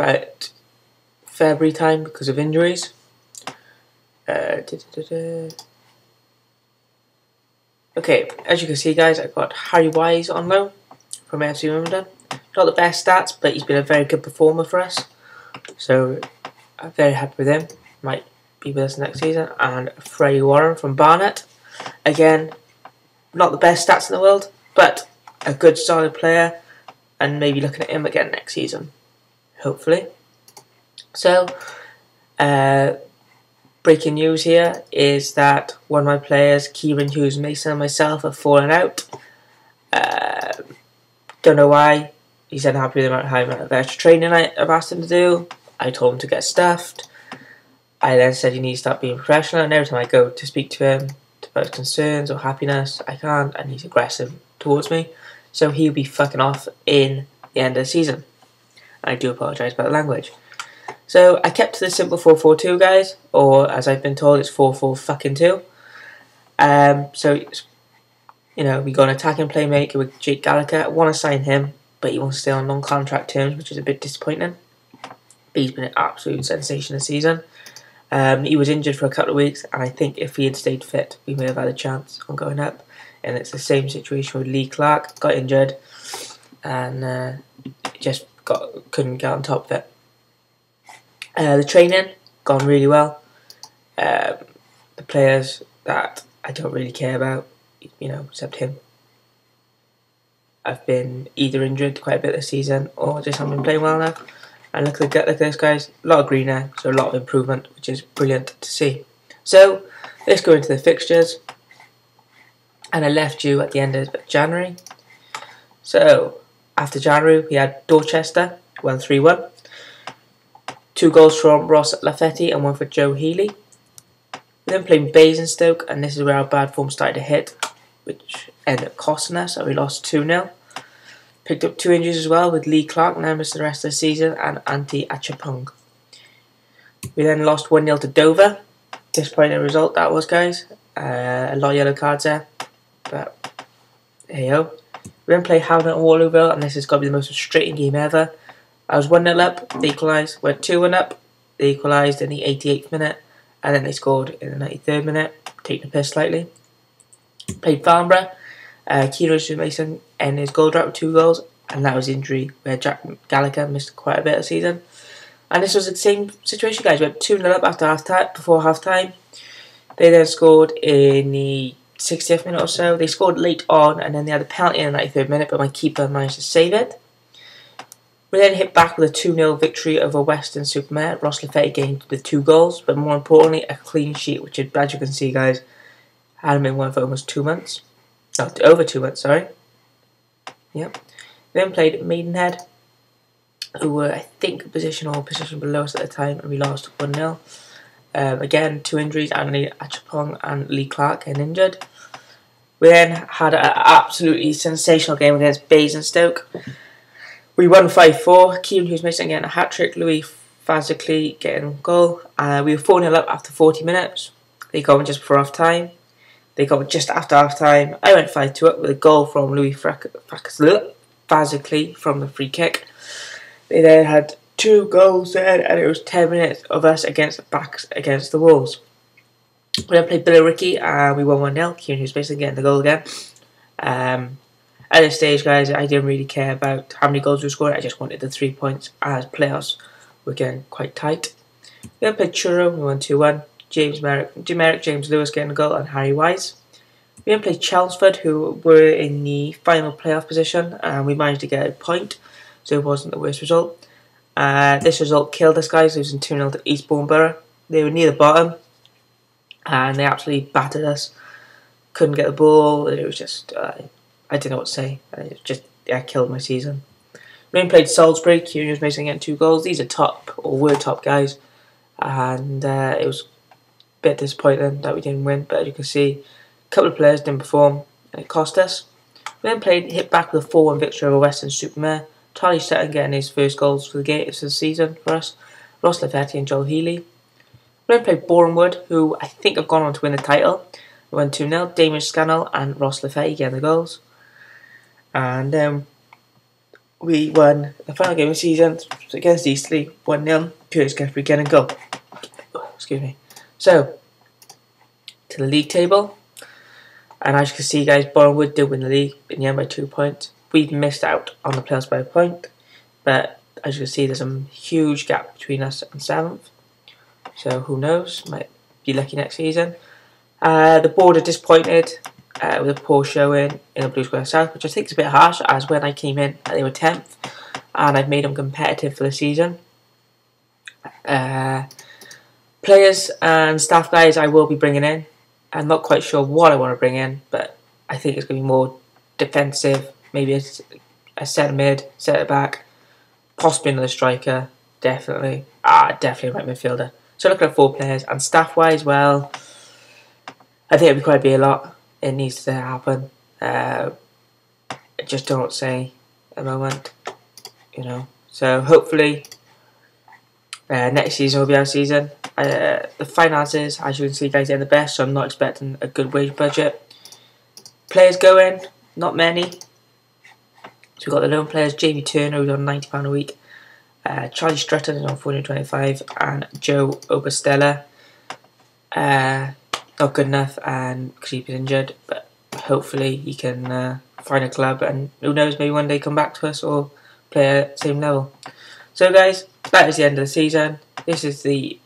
about February time because of injuries. Okay, as you can see guys, I've got Harry Wise on loan from FC Wimbledon. Not the best stats, but he's been a very good performer for us. So I'm very happy with him. Might be with us next season. And Freddie Warren from Barnet. Again, not the best stats in the world, but a good solid player, and maybe looking at him again next season, hopefully. So, breaking news here is that one of my players, Kieran Hughes Mason, and myself have fallen out. Don't know why. He's unhappy with the amount of extra training I've asked him to do. I told him to get stuffed. I then said he needs to start being professional, and every time I go to speak to him about concerns or happiness, I can't, and he's aggressive towards me. So he'll be fucking off in the end of the season. I do apologise about the language. So I kept to the simple 4-4-2, guys, or as I've been told, it's 4-4-2. So you know, we got an attacking playmaker with Jake Gallagher. I want to sign him, but he wants to stay on non-contract terms, which is a bit disappointing. But he's been an absolute sensation this season. He was injured for a couple of weeks, and I think if he had stayed fit, we may have had a chance on going up. And it's the same situation with Lee Clark. Got injured, and just couldn't get on top of it. The training gone really well. The players that I don't really care about, you know, except him, I've been either injured quite a bit this season or just haven't been playing well enough. And look at this, guys. A lot of green there, so a lot of improvement, which is brilliant to see. So let's go into the fixtures. And I left you at the end of January. So after January, we had Dorchester, won 3-1. 2 goals from Ross Lafetti and 1 for Joe Healy. We then played Basingstoke, and this is where our bad form started to hit, which ended up costing us, and we lost 2-0. Picked up 2 injuries as well, with Lee Clark now missing the rest of the season, and Antti Achapong. We then lost 1-0 to Dover. Disappointing result that was, guys. A lot of yellow cards there, but hey ho. We then played Howden and Waterlooville, and this has got to be the most frustrating game ever. I was 1-0 up, they equalised, went 2-1 up, they equalised in the 88th minute, and then they scored in the 93rd minute, taking the piss slightly. Played Farnborough, Kieran Hughes Mason ended his goal drought with 2 goals, and that was injury where Jack Gallagher missed quite a bit of the season. And this was the same situation, guys. We went 2-0 up after before half time. They then scored in the 60th minute or so. They scored late on, and then they had a penalty in the 93rd minute, but my keeper managed to save it. We then hit back with a 2-0 victory over Weston-super-Mare. Ross Lafetti gained with 2 goals, but more importantly, a clean sheet, which, as you can see, guys, hadn't been won for almost 2 months. No, over 2 months, sorry. Yep. We then played Maidenhead, who were, I think, a position below us at the time, and we lost 1-0. Again, 2 injuries, Anthony Achapong and Lee Clark getting injured. We then had an absolutely sensational game against Basingstoke. We won 5-4. Kieran Hughes Mason getting a hat-trick. Louis Fazicli getting a goal. We were 4-0 up after 40 minutes. They got one just before half-time. They got one just after half-time. I went 5-2 up with a goal from Louis Fazicli from the free kick. They then had 2 goals there, and it was 10 minutes of us against the walls. We then played Billericay, and we won 1-0. Kieran Hughes Mason getting the goal again. At this stage, guys, I didn't really care about how many goals we scored. I just wanted the 3 points, as playoffs were getting quite tight. We then played Truro, we won 2-1. James Lewis getting a goal, and Harry Wise. We then played Chelmsford, who were in the final playoff position, and we managed to get a point, so it wasn't the worst result. This result killed us, guys, losing 2-0 to Eastbourne Borough. They were near the bottom, and they absolutely battered us. Couldn't get the ball. It was just, I don't know what to say. It just killed my season. We then played Salisbury. Kieran Hughes Mason getting 2 goals. These are top, or were top guys, and it was a bit disappointing that we didn't win. But as you can see, a couple of players didn't perform, and it cost us. We then hit back with a 4-1 victory over Weston-super-Mare. Charlie Sutton getting his first goals for the season for us. Ross Lafetti and Joel Healy. We then played Bournemouth, who I think have gone on to win the title. We won 2-0. Damon Scannell and Ross Lafetti getting the goals. And we won the final game of the season So against Eastleigh, 1-0. Curtis Guthrie getting a goal. Excuse me. So, to the league table. And as you can see, guys, Bournemouth did win the league in the end by 2 points. We've missed out on the playoffs by a point. But as you can see, there's a huge gap between us and 7th. So who knows? Might be lucky next season. The board are disappointed with a poor showing in the Blue Square South, which I think is a bit harsh, as when I came in, they were 10th. And I've made them competitive for the season. Players and staff guys I will be bringing in. I'm not quite sure what I want to bring in, but I think it's going to be more defensive. Maybe a centre mid, centre back, possibly another striker. Definitely. Definitely a right midfielder. So looking at 4 players. And staff wise, well, I think it'll be quite a lot. It needs to happen. I just don't say at the moment. You know. So hopefully next season will be our season. The finances, as you can see, guys, are the best, so I'm not expecting a good wage budget. Players going, not many. So we've got the loan players, Jamie Turner, who's on £90 a week. Charlie Strutton is on £425, and Joe Obastella. Not good enough, and because he's been injured, but hopefully he can find a club, and who knows, maybe one day come back to us or play at the same level. So guys, that is the end of the season. This is the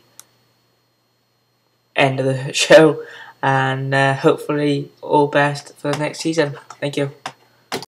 end of the show, and hopefully all best for the next season. Thank you.